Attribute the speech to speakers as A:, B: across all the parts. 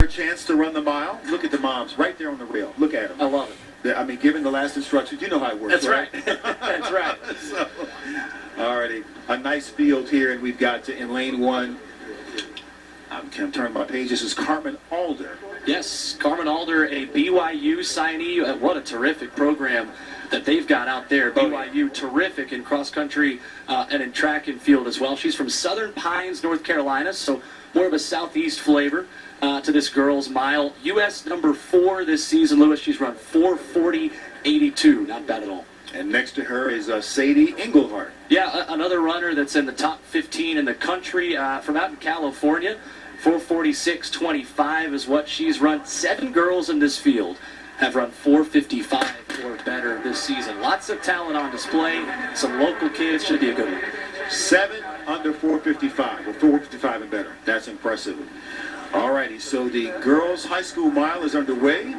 A: chance to run the mile. Look at the moms right there on the rail. Look at them.
B: I love it.
A: I mean, given the last instructions, you know how it works,
B: That's right. That's right.
A: So, alrighty, a nice field here, and we've got in lane one. I can't turn my page. This is Carmen Alder.
B: Yes, Carmen Alder, a BYU signee. What a terrific program that they've got out there. BYU, terrific in cross country and in track and field as well. She's from Southern Pines, North Carolina, so more of a southeast flavor to this girls' mile. U.S. number 4 this season, Lewis. She's run 4:40.82. Not bad at all.
A: And next to her is Sadie Englehart.
B: Yeah, another runner that's in the top 15 in the country from out in California. 4:46.25 is what she's run. 7 girls in this field have run 4:55 or better this season. Lots of talent on display. Some local kids. Should be a good one.
A: 7 under 4:55, or 4:55 and better. That's impressive. Alrighty, so the girls' high school mile is underway.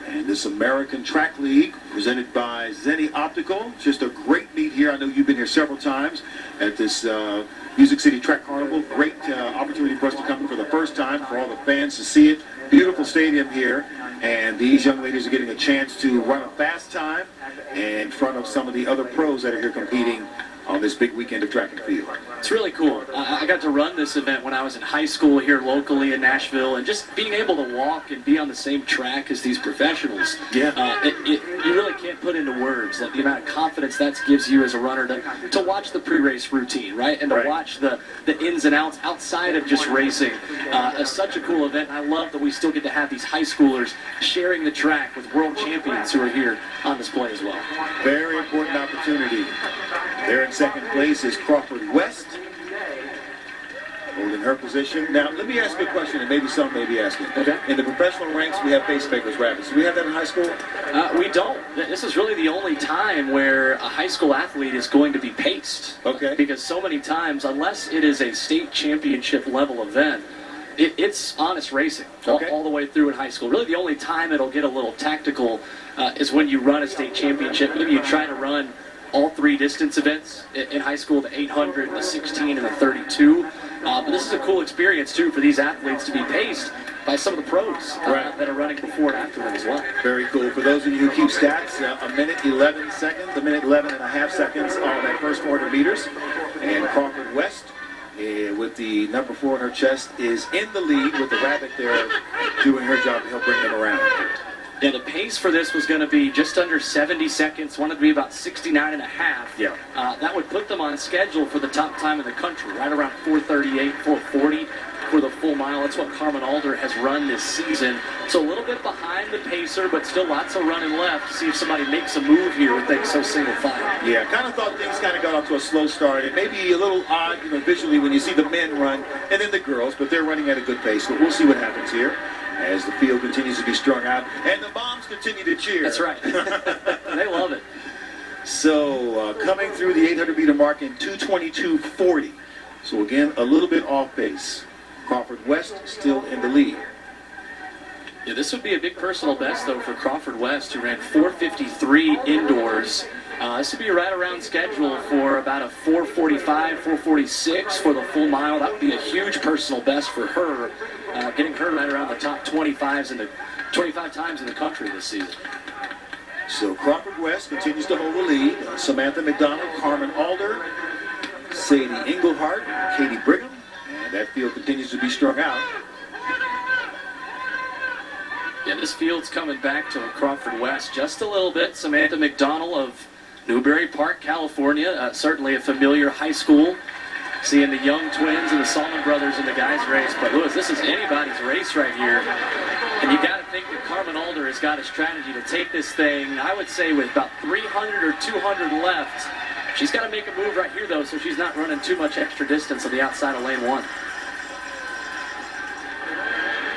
A: And this American Track League, presented by Zenni Optical. Just a great meet here. I know you've been here several times at this Music City Track Carnival. Great opportunity for us to come for the first time, for all the fans to see it. Beautiful stadium here. And these young ladies are getting a chance to run a fast time in front of some of the other pros that are here competing on this big weekend of track and field.
B: It's really cool. I got to run this event when I was in high school here locally in Nashville, and just being able to walk and be on the same track as these professionals, you really can't put into words the amount of confidence that gives you as a runner to watch the pre-race routine, right? And to watch the ins and outs outside of just racing. It's such a cool event. I love that we still get to have these high schoolers sharing the track with world champions who are here on display as well.
A: Very important opportunity. There in second place is Crawford West, holding her position. Now, let me ask you a question, and maybe some may be asking.
B: Okay.
A: In the professional ranks, we have pacemakers, rabbits. Do we have that in high school?
B: We don't. This is really the only time where a high school athlete is going to be paced.
A: Okay.
B: Because so many times, unless it is a state championship level event, it's honest racing all the way through in high school. Really, the only time it'll get a little tactical is when you run a state championship. Maybe you try to run all 3 distance events in high school, the 800, the 16, and the 32. But this is a cool experience, too, for these athletes to be paced by some of the pros that are running before and after them as well.
A: Very cool. For those of you who keep stats, a minute 11 seconds, a minute 11 and a half seconds on that first 400 meters. And Crawford West, with the number 4 on her chest, is in the lead with the rabbit there doing her job to help bring them around.
B: Yeah, the pace for this was going to be just under 70 seconds. Wanted to be about 69 and a half.
A: Yeah.
B: That would put them on schedule for the top time in the country, right around 4:38, 4:40 for the full mile. That's what Carmen Alder has run this season. So a little bit behind the pacer, but still lots of running left. See if somebody makes a move here with things so single file.
A: Yeah, kind of thought things kind of got off to a slow start. It may be a little odd, visually when you see the men run and then the girls, but they're running at a good pace. But we'll see what happens here as the field continues to be strung out and the moms continue to cheer.
B: That's right. They love it.
A: So coming through the 800-meter mark in 2:22.40. So again, a little bit off pace. Crawford West still in the lead.
B: Yeah, this would be a big personal best, though, for Crawford West, who ran 4:53 indoors. This would be right around schedule for about a 4:45, 4:46 for the full mile. That would be a huge personal best for her, getting her right around the top 25 times in the country this season.
A: So Crawford West continues to hold the lead. Samantha McDonnell, Carmen Alder, Sadie Englehart, Katie Brigham, and that field continues to be strung out.
B: Yeah, this field's coming back to Crawford West just a little bit. Samantha McDonnell of Newbury Park, California, certainly a familiar high school. Seeing the young twins and the Salmon brothers in the guys' race. But Lewis, this is anybody's race right here. And you got to think that Carmen Alder has got a strategy to take this thing, I would say, with about 300 or 200 left. She's got to make a move right here, though, so she's not running too much extra distance on the outside of lane 1.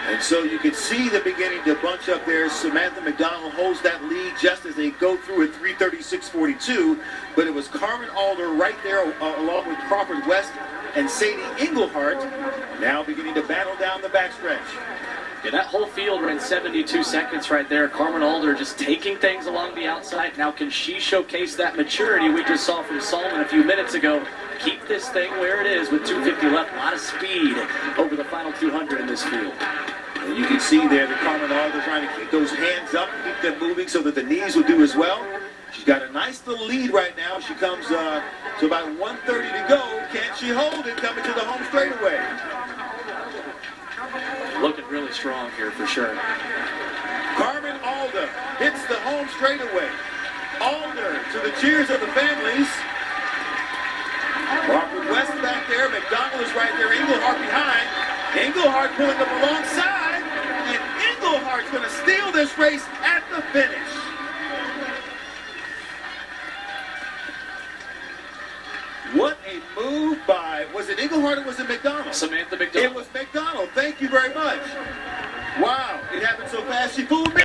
A: And so you can see them beginning to bunch up there. Samantha McDonnell holds that lead just as they go through at 3:36.42. But it was Carmen Alder right there along with Crawford West and Sadie Englehart now beginning to battle down the backstretch.
B: Yeah, that whole field ran 72 seconds right there. Carmen Alder just taking things along the outside. Now can she showcase that maturity we just saw from Salmon a few minutes ago? Keep this thing where it is with 2:50 left. A lot of speed over the final 200 in this field.
A: And you can see there that Carnival, they're trying to keep those hands up, keep them moving so that the knees will do as well. She's got a nice little lead right now. She comes to about 1:30 to go. Can she hold it coming to the home straightaway?
B: Looking really strong here for sure.
A: Carmen Alder hits the home straightaway. Alder to the cheers of the families. Crawford West back there. McDonnell is right there. Englehart behind. Englehart pulling up alongside. And Englehart's going to steal this race at the finish. What a move by, was it Englehart or was it McDonnell?
B: Samantha McDonnell.
A: It was McDonnell. Thank you very much. Wow, it happened so fast she fooled me.